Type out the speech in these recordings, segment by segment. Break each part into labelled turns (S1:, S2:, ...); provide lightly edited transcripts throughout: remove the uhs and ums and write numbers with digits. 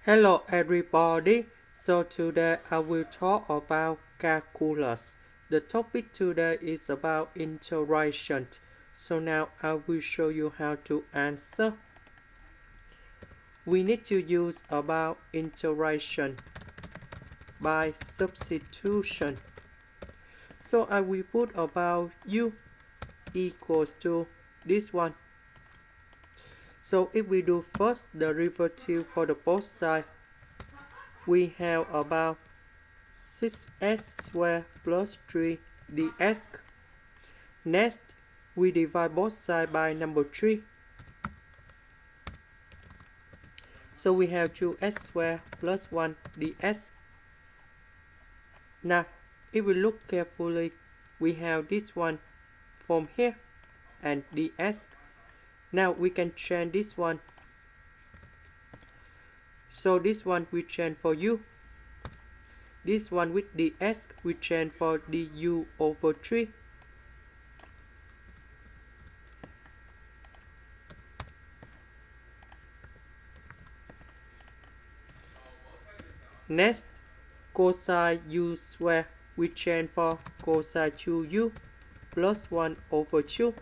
S1: Hello everybody, so today I will talk about calculus. The topic today is about integration. So now I will show you how to answer. We need to use about integration by substitution. So I will put about u equals to this one. So if we do first derivative for the both sides, we have about 6x squared plus 3 dx. Next, we divide both sides by number 3. So we have 2x squared plus 1 dx. Now, if we look carefully, we have this one from here and dx. Now we can change this one. So this one we change for u. This one with dx we change for du over 3. Next, cosine u square we change for cosine 2u plus 1 over 2.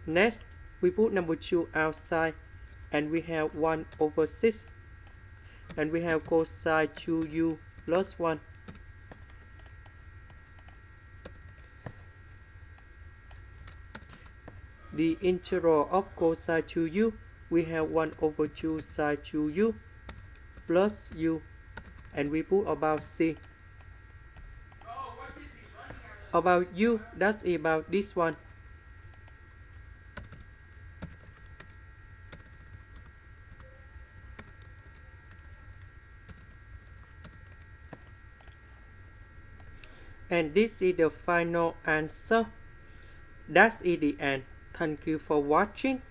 S1: Next, we put number 2 outside and we have 1 over 6. And we have cosine 2u plus 1. The integral of cosine 2u, we have 1 over 2 sine 2u plus u. And we put about c. About u, that's about this one. And this is the final answer. That's it the end. Thank you for watching.